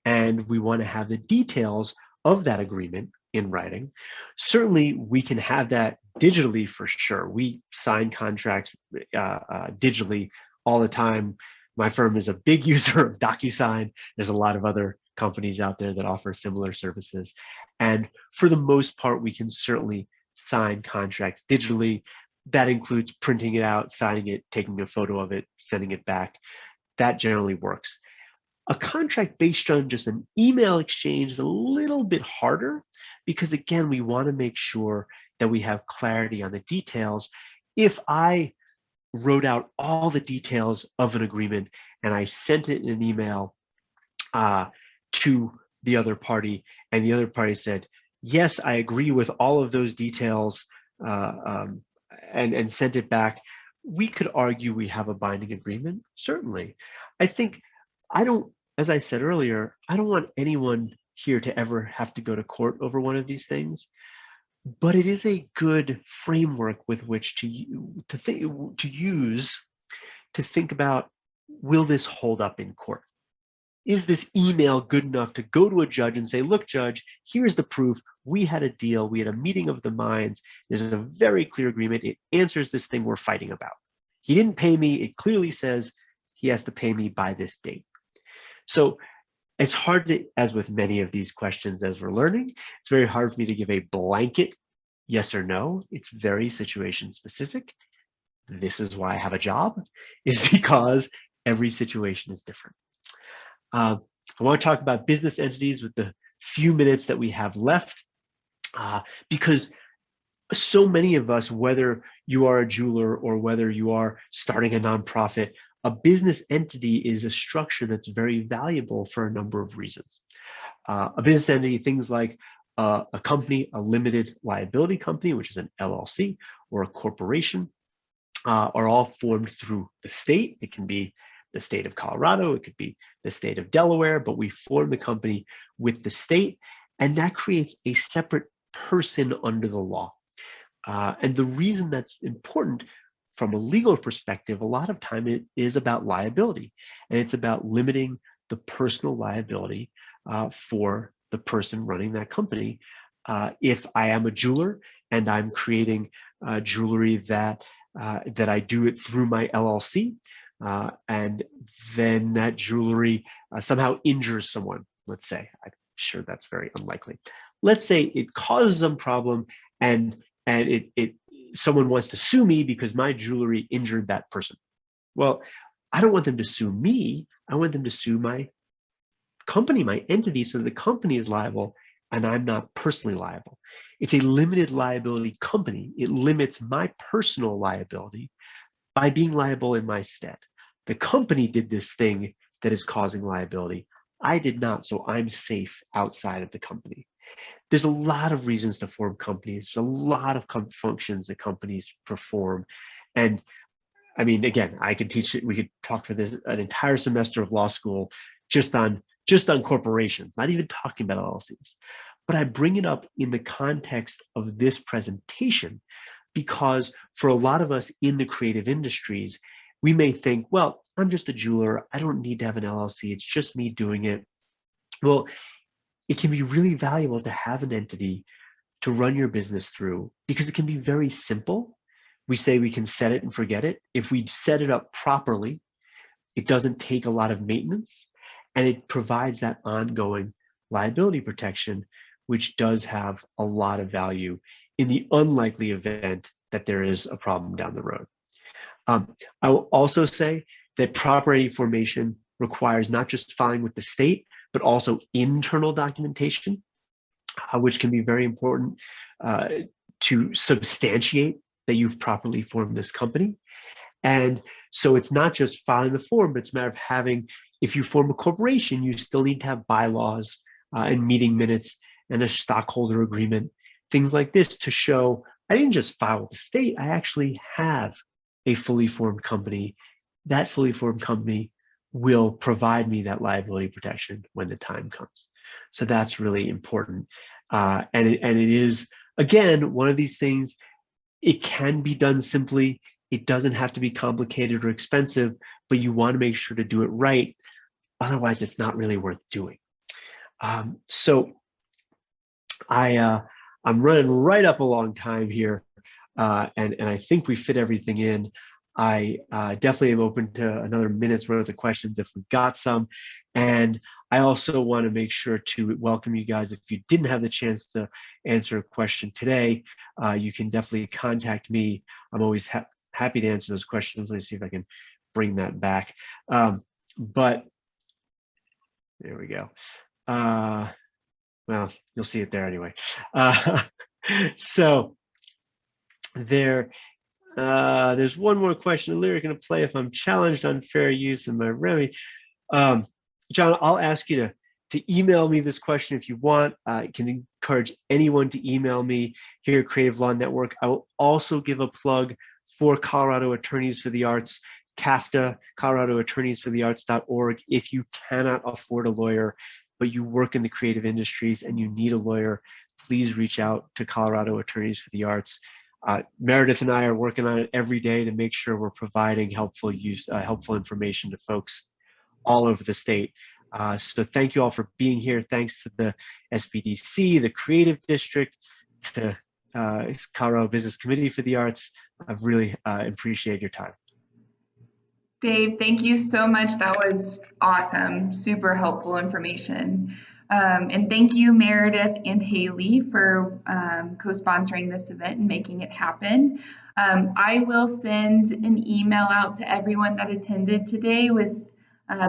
and we want to have the details of that agreement in writing. Certainly, we can have that digitally for sure. We sign contracts digitally all the time. My firm is a big user of DocuSign. There's a lot of other companies out there that offer similar services. And for the most part, we can certainly sign contracts digitally. That includes printing it out, signing it, taking a photo of it, sending it back. That generally works. A contract based on just an email exchange is a little bit harder because, again, we want to make sure that we have clarity on the details. If I wrote out all the details of an agreement and I sent it in an email to the other party, and the other party said, yes, I agree with all of those details, and sent it back, we could argue we have a binding agreement, certainly. I think, as I said earlier, I don't want anyone here to ever have to go to court over one of these things, but it is a good framework with which to use to think about, will this hold up in court? Is this email good enough to go to a judge and say, look, judge, here's the proof. We had a deal. We had a meeting of the minds. There's a very clear agreement. It answers this thing we're fighting about. He didn't pay me. It clearly says he has to pay me by this date. So It's hard to, as with many of these questions as we're learning, it's very hard for me to give a blanket yes or no. It's very situation specific. This is why I have a job, is because every situation is different. I want to talk about business entities with the few minutes that we have left, because so many of us, whether you are a jeweler or whether you are starting a nonprofit, a business entity is a structure that's very valuable for a number of reasons. A business entity, things like a company, a limited liability company, which is an LLC, or a corporation, are all formed through the state. It can be the state of Colorado, it could be the state of Delaware, but we form the company with the state, and that creates a separate person under the law. And the reason that's important from a legal perspective, a lot of time it is about liability, and it's about limiting the personal liability for the person running that company. If I am a jeweler and I'm creating jewelry that I do it through my LLC, and then that jewelry somehow injures someone, let's say, I'm sure that's very unlikely. Let's say it causes some problem and someone wants to sue me because my jewelry injured that person. Well, I don't want them to sue me. I want them to sue my company, my entity, so the company is liable and I'm not personally liable. It's a limited liability company. It limits my personal liability by being liable in my stead. The company did this thing that is causing liability. I did not, so I'm safe outside of the company. There's a lot of reasons to form companies. There's a lot of functions that companies perform. And I mean, again, I can teach it. We could talk for this an entire semester of law school just on corporations, not even talking about LLCs. But I bring it up in the context of this presentation because for a lot of us in the creative industries, we may think, well, I'm just a jeweler. I don't need to have an LLC. It's just me doing it. Well, it can be really valuable to have an entity to run your business through because it can be very simple. We say we can set it and forget it. If we set it up properly, it doesn't take a lot of maintenance and it provides that ongoing liability protection, which does have a lot of value in the unlikely event that there is a problem down the road. I will also say that proper entity formation requires not just filing with the state, but also internal documentation, which can be very important to substantiate that you've properly formed this company. And so it's not just filing the form, but it's a matter of having, if you form a corporation, you still need to have bylaws and meeting minutes and a stockholder agreement, things like this to show I didn't just file with the state, I actually have a fully formed company. That fully formed company will provide me that liability protection when the time comes. So that's really important. And it is, again, one of these things, it can be done simply. It doesn't have to be complicated or expensive, but you want to make sure to do it right. Otherwise, it's not really worth doing. So I'm running right up a long time here, and I think we fit everything in. I definitely am open to another minute's worth of questions if we've got some. And I also want to make sure to welcome you guys. If you didn't have the chance to answer a question today, you can definitely contact me. I'm always happy to answer those questions. Let me see if I can bring that back. But there we go. Well, you'll see it there anyway. So there's one more question. Lyric going to play if I'm challenged on fair use in my remedy. John, I'll ask you to email me this question if you want. I can encourage anyone to email me here at Creative Law Network. I will also give a plug for Colorado Attorneys for the Arts, CAFTA, coloradoattorneysforthearts.org. If you cannot afford a lawyer, but you work in the creative industries and you need a lawyer, please reach out to Colorado Attorneys for the Arts. Meredith and I are working on it every day to make sure we're providing helpful information to folks all over the state. So thank you all for being here. Thanks to the SBDC, the Creative District, to Colorado Business Committee for the Arts. I've really appreciated your time. Dave, thank you so much. That was awesome, super helpful information. And thank you, Meredith and Haley, for co-sponsoring this event and making it happen. I will send an email out to everyone that attended today with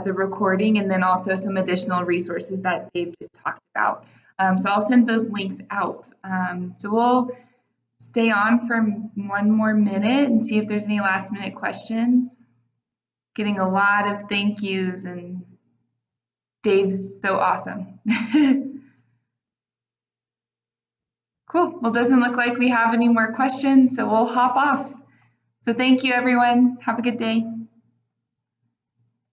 the recording and then also some additional resources that Dave just talked about. So I'll send those links out. So we'll stay on for one more minute and see if there's any last minute questions. Getting a lot of thank yous, and Dave's so awesome. Cool. Well, doesn't look like we have any more questions, so we'll hop off. So thank you, everyone. Have a good day.